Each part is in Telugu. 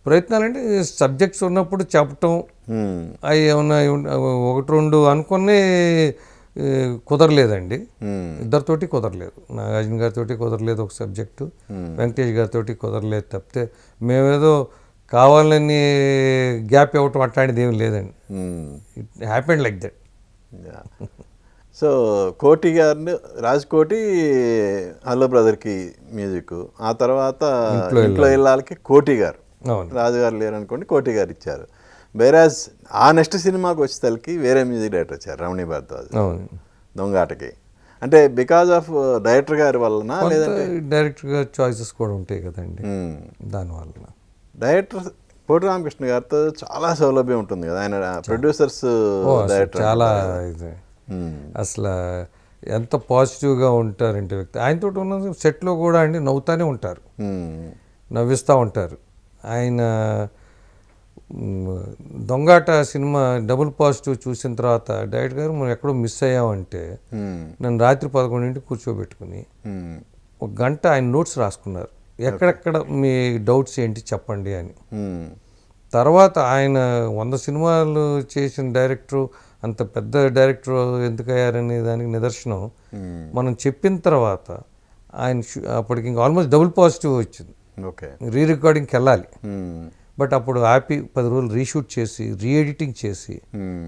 ప్రయత్నాలంటే సబ్జెక్ట్స్ ఉన్నప్పుడు చెప్పటం, అవి ఏమన్నా ఒకటి రెండు అనుకుని కుదరలేదండి. ఇద్దరితోటి కుదరలేదు. నాగార్జున గారితో కుదరలేదు ఒక సబ్జెక్టు, వెంకటేష్ గారితో కుదరలేదు. తప్పితే మేమేదో కావాలని గ్యాప్ ఇవ్వటం అట్లాంటిది ఏమి లేదండి. It happened like that. So కోటి గారిని, రాజ్ కోటి హలో బ్రదర్కి మ్యూజిక్, ఆ తర్వాత ఇంట్లో ఇళ్ళకి కోటి గారు, రాజుగారు లేరు అనుకోండి కోటి గారు ఇచ్చారు. వేరాజ్ ఆ నెక్స్ట్ సినిమాకి వచ్చేసరికి వేరే మ్యూజిక్ డైరెక్టర్ వచ్చారు, రమణీ భరద్వాజ్, దొంగాటకి. అంటే బికాజ్ ఆఫ్ డైరెక్టర్ గారి వలన, లేదంటే డైరెక్టర్ గారి చాయిసెస్ కూడా ఉంటాయి కదండి, దానివల్ల. డైరెక్టర్ కోటి రామకృష్ణ గారితో చాలా సౌలభ్యం ఉంటుంది కదా, ఆయన ప్రొడ్యూసర్స్ డైరెక్టర్ చాలా ఇది అసలు ఎంత పాజిటివ్గా ఉంటారంటే వ్యక్తి. ఆయనతో ఉన్న సెట్లో కూడా అండి నవ్వుతూనే ఉంటారు, నవ్విస్తూ ఉంటారు. ఆయన దొంగాట సినిమా డబుల్ పాజిటివ్ చూసిన తర్వాత డైరెక్టర్ గారు మనం ఎక్కడో మిస్ అయ్యామంటే నన్ను రాత్రి 11 కూర్చోబెట్టుకుని ఒక గంట ఆయన నోట్స్ రాసుకున్నారు, ఎక్కడెక్కడ మీ డౌట్స్ ఏంటి చెప్పండి అని. తర్వాత ఆయన 100 సినిమాలు చేసిన డైరెక్టరు, అంత పెద్ద డైరెక్టర్ ఎందుకు అయ్యారనే దానికి నిదర్శనం మనం చెప్పిన తర్వాత ఆయన అప్పటికి ఇంకా ఆల్మోస్ట్ డబుల్ పాజిటివ్ వచ్చింది. రీ రికార్డింగ్కి వెళ్ళాలి, బట్ అప్పుడు ఆపి 10 రోజులు రీషూట్ చేసి రీఎడిటింగ్ చేసి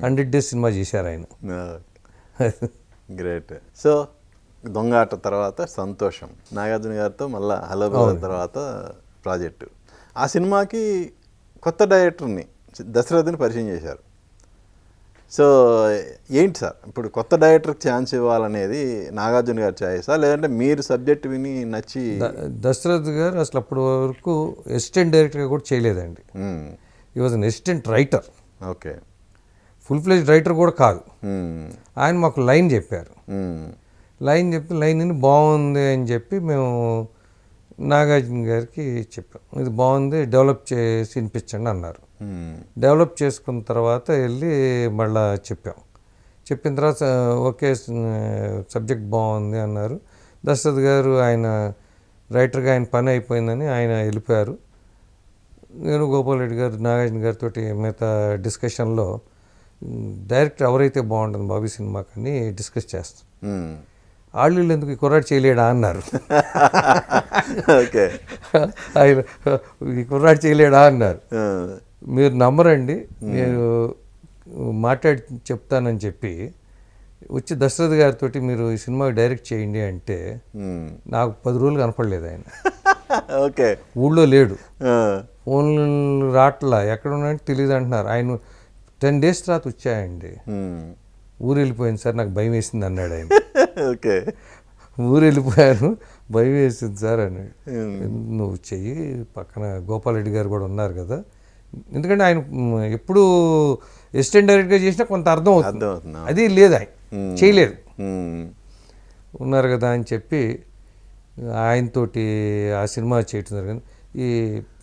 100 days సినిమా చేశారు ఆయన. గ్రేట్. సో దొంగాట తర్వాత సంతోషం, నాగార్జున గారితో మళ్ళీ హలో బ్రదర్ తర్వాత ప్రాజెక్టు. ఆ సినిమాకి కొత్త డైరెక్టర్ని దశరథ్ని పరిచయం చేశారు. సో ఏంటి సార్ ఇప్పుడు కొత్త డైరెక్టర్కి ఛాన్స్ ఇవ్వాలనేది నాగార్జున గారి ఛాయిసా, లేదంటే మీరు సబ్జెక్ట్ విని నచ్చి? దశరథ్ గారు అసలు అప్పటి వరకు అసిస్టెంట్ డైరెక్టర్గా కూడా చేయలేదండి. ఈ was an assistant writer. Okay. Full fledged writer కూడా కాదు. ఆయన మాకు లైన్ చెప్పారు, లైన్ చెప్తే లైన్ బాగుంది అని చెప్పి మేము నాగార్జున గారికి చెప్పాం, ఇది బాగుంది డెవలప్ చేసి వినిపించండి అన్నారు. డెవలప్ చేసుకున్న తర్వాత వెళ్ళి మళ్ళా చెప్పిన తర్వాత ఓకే సబ్జెక్ట్ బాగుంది అన్నారు. దశరథ్ గారు ఆయన రైటర్గా ఆయన పని అయిపోయిందని ఆయన వెళ్ళిపోయారు. నేను గోపాల్ రెడ్డి గారు నాగార్జున గారితో మిగతా డిస్కషన్లో డైరెక్టర్ ఎవరైతే బాగుంటుంది బాబీ సినిమాకని డిస్కస్ చేస్తాం. వాళ్ళు ఎందుకు ఈ కుర్రాడు చేయలేడా అన్నారు. ఓకే. ఆయన ఈ కుర్రాడు చేయలేడా అన్నారు. మీరు నమ్మరండి, నేను మాట్లాడి చెప్తానని చెప్పి వచ్చి దశరథ్ గారితో మీరు ఈ సినిమా డైరెక్ట్ చేయండి అంటే నాకు 10 రోజులు కనపడలేదు ఆయన. ఓకే. ఊళ్ళో లేడు, ఫోన్లు రాట్లా, ఎక్కడ ఉన్నాయంటే తెలియదు అంటున్నారు. ఆయన 10 days తర్వాత వచ్చాయండి. ఊరు వెళ్ళిపోయింది సార్, నాకు భయం వేసింది అన్నాడు ఆయన. ఓకే. ఊరు వెళ్ళిపోయాను, భయం వేసింది సార్ అన్నాడు. నువ్వు చెయ్యి, పక్కన గోపాల్ రెడ్డి గారు కూడా ఉన్నారు కదా, ఎందుకంటే ఆయన ఎప్పుడు అసిస్టెంట్ డైరెక్ట్గా చేసినా కొంత అర్థం అవుతుంది, అది లేదు ఆయన చేయలేదు, ఉన్నారు కదా అని చెప్పి ఆయనతోటి ఆ సినిమా చేయటం జరిగింది. ఈ